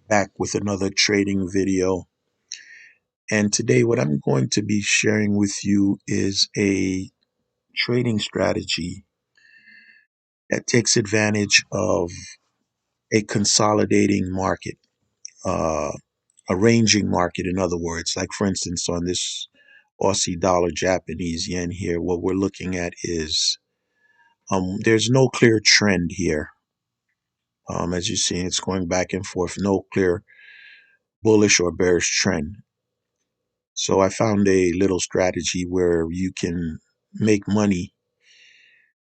Back with another trading video. And today, what I'm going to be sharing with you is a trading strategy that takes advantage of a consolidating market, uh, a ranging market, in other words. Like, for instance, on this Aussie dollar Japanese yen here, what we're looking at is there's no clear trend here. As you see, it's going back and forth, no clear bullish or bearish trend. So I found a little strategy where you can make money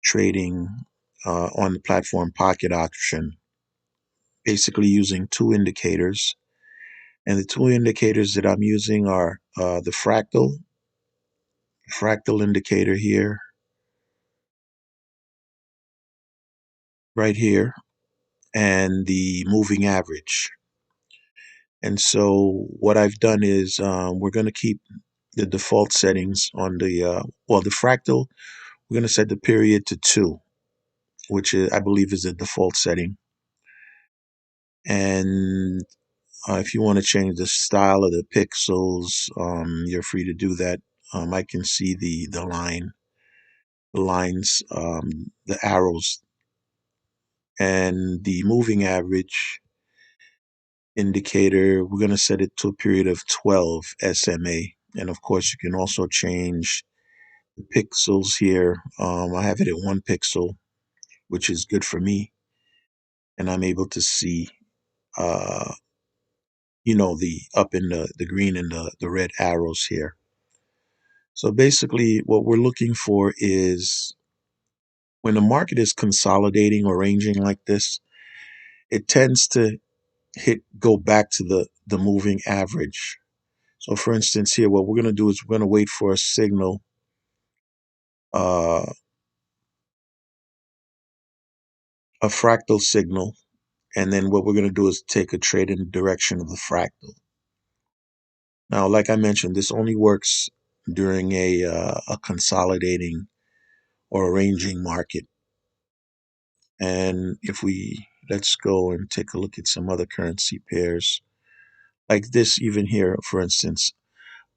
trading on the platform Pocket Option, basically using two indicators. And the two indicators that I'm using are the fractal indicator here, right here, and the moving average. And so what I've done is we're going to keep the default settings on the fractal. We're going to set the period to 2, which is, I believe, is the default setting. And if you want to change the style of the pixels, you're free to do that. I can see the lines, the arrows, and the moving average indicator. We're going to set it to a period of 12 SMA. And of course, you can also change the pixels here. I have it at 1 pixel, which is good for me, and I'm able to see uh, the up in the green and the red arrows here. So basically what we're looking for is when the market is consolidating or ranging like this, it tends to go back to the moving average. So for instance here, what we're going to do is we're going to wait for a signal, uh, a fractal signal, and then what we're going to do is take a trade in the direction of the fractal. Now, like I mentioned, this only works during a consolidating or a ranging market. And if let's go and take a look at some other currency pairs like this, even here, for instance.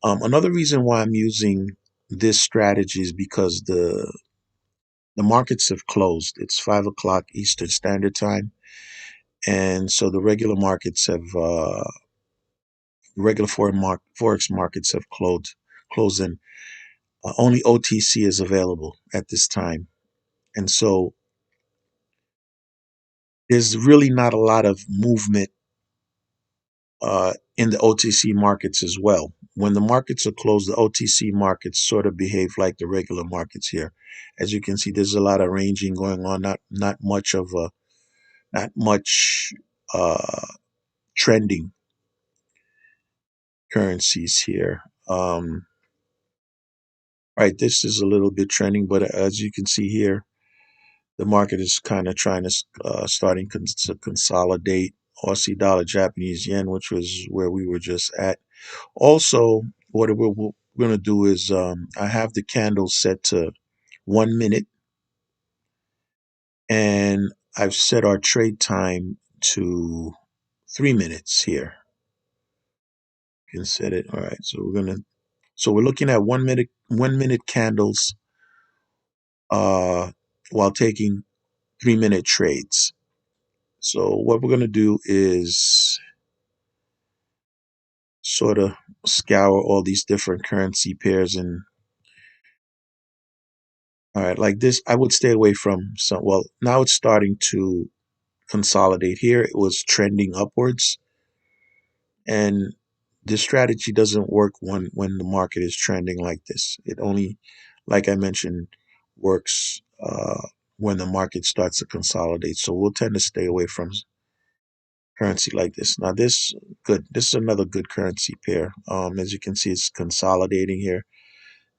Another reason why I'm using this strategy is because the markets have closed. It's 5 o'clock Eastern Standard Time. And so the regular markets regular forex markets have closed and only OTC is available at this time. And so there's really not a lot of movement in the OTC markets as well. When the markets are closed, the OTC markets sort of behave like the regular markets here. As you can see, there's a lot of ranging going on. Not much uh, trending currencies here. Right, this is a little bit trending, but as you can see here, the market is kind of trying to to consolidate Aussie dollar, Japanese yen, which was where we were just at. Also, what we're going to do is I have the candle set to 1 minute, and I've set our trade time to 3 minutes here. You can set it. All right. So we're looking at 1 minute candles uh, while taking 3 minute trades. So what we're going to do is sort of scour all these different currency pairs. And all right, like this, I would stay away from some. Well, now it's starting to consolidate here. It was trending upwards, and this strategy doesn't work when the market is trending like this. It only, like I mentioned, works when the market starts to consolidate. So we'll tend to stay away from currency like this. Now this is another good currency pair. As you can see, it's consolidating here.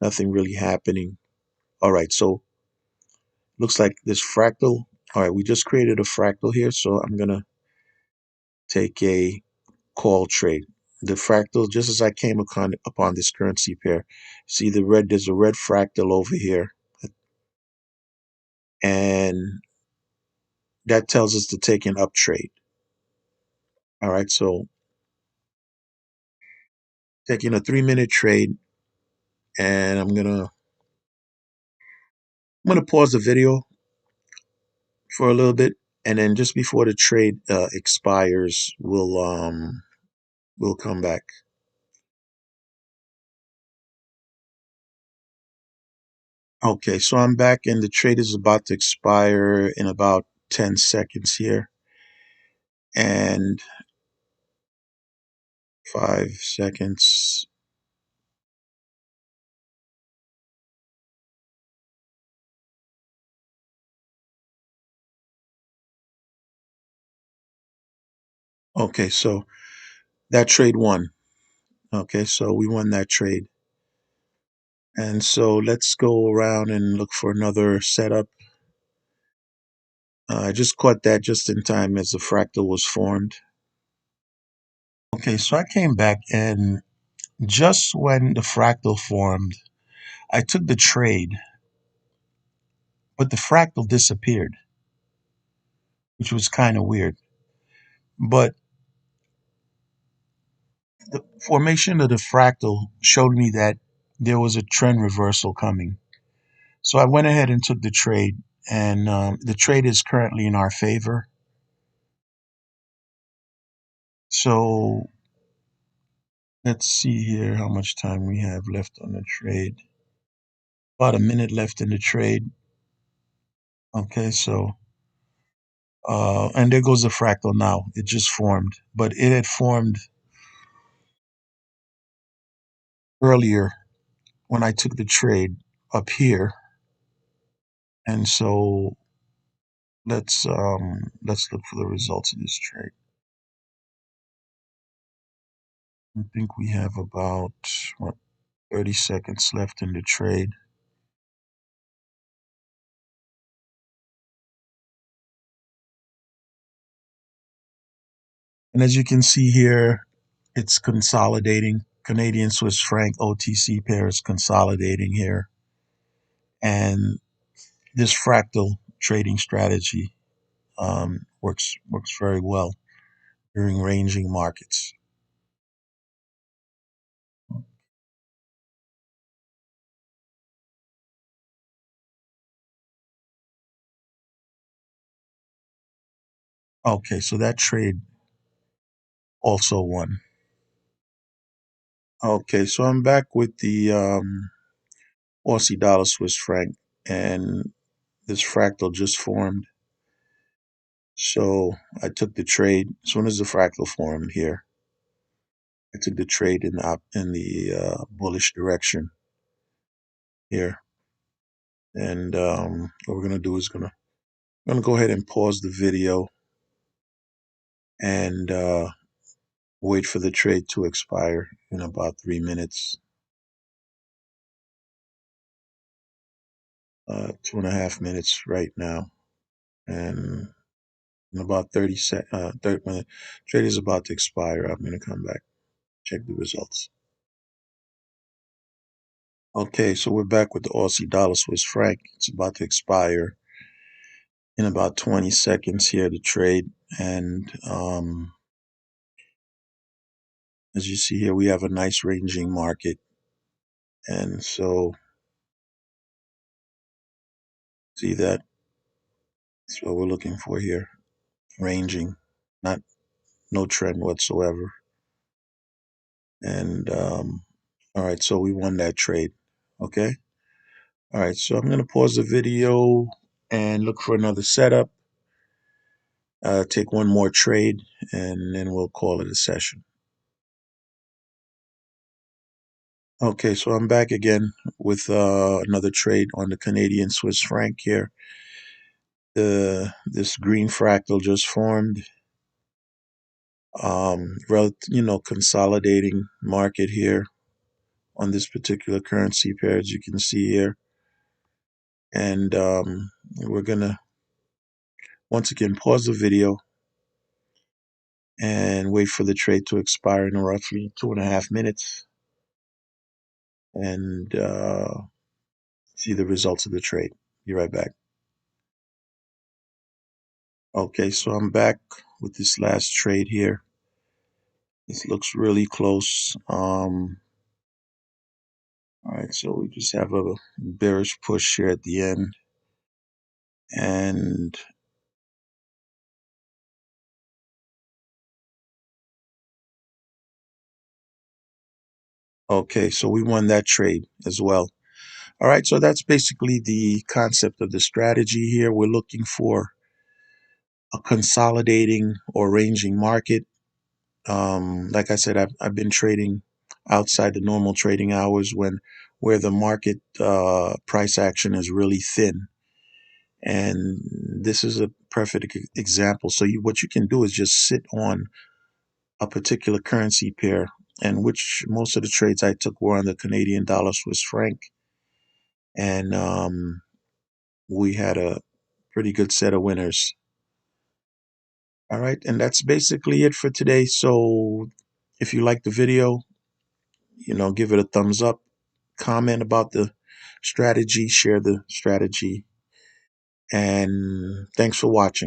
Nothing really happening. All right, so looks like this fractal. All right, we just created a fractal here, so I'm gonna take a call trade. The fractal, just as I came upon this currency pair, see there's a red fractal over here, and that tells us to take an up trade. All right, so taking a 3-minute trade, and I'm gonna pause the video for a little bit, and then just before the trade expires, we'll come back. Okay, so I'm back, and the trade is about to expire in about 10 seconds here, and 5 seconds. Okay, so that trade won. Okay, so we won that trade. And so let's go around and look for another setup. I just caught that just in time as the fractal was formed. Okay, so I came back, and just when the fractal formed, I took the trade, but the fractal disappeared, which was kind of weird. But the formation of the fractal showed me that there was a trend reversal coming. So I went ahead and took the trade, and the trade is currently in our favor. So let's see here how much time we have left on the trade. About a minute left in the trade. Okay, so and there goes the fractal now. It just formed, but it had formed earlier when I took the trade up here. And so let's look for the results of this trade. I think we have about what 30 seconds left in the trade. And as you can see here, it's consolidating. Canadian Swiss franc OTC pair is consolidating here. And this fractal trading strategy works very well during ranging markets. Okay, so that trade also won. Okay, so I'm back with the Aussie dollar Swiss franc, and this fractal just formed. So I took the trade as soon as the fractal formed here. I took the trade in the bullish direction here, and what we're gonna do is gonna go ahead and pause the video and wait for the trade to expire in about 3 minutes. 2.5 minutes right now, and in about 30 when the trade is about to expire, I'm gonna come back, check the results. Okay, so we're back with the Aussie dollar Swiss franc. It's about to expire in about 20 seconds here, the trade. And as you see here, we have a nice ranging market. And so, see that? That's what we're looking for here. Ranging, not no trend whatsoever. And all right, so we won that trade. Okay. All right, so I'm gonna pause the video and look for another setup. Take one more trade, and then we'll call it a session. Okay, so I'm back again with another trade on the Canadian Swiss franc here. This green fractal just formed. Consolidating market here on this particular currency pair, as you can see here. And we're gonna once again pause the video and wait for the trade to expire in roughly 2.5 minutes, and see the results of the trade. Be right back. Okay, so I'm back with this last trade here. This looks really close. All right, so we just have a bearish push here at the end. And okay, so we won that trade as well. All right, so that's basically the concept of the strategy here. We're looking for a consolidating or ranging market. Like I said, I've been trading outside the normal trading hours where the market price action is really thin. And this is a perfect example. So what you can do is just sit on a particular currency pair, and which most of the trades I took were on the Canadian dollar Swiss franc. And we had a pretty good set of winners. All right, and that's basically it for today. So if you like the video, give it a thumbs up, comment about the strategy, share the strategy, and thanks for watching.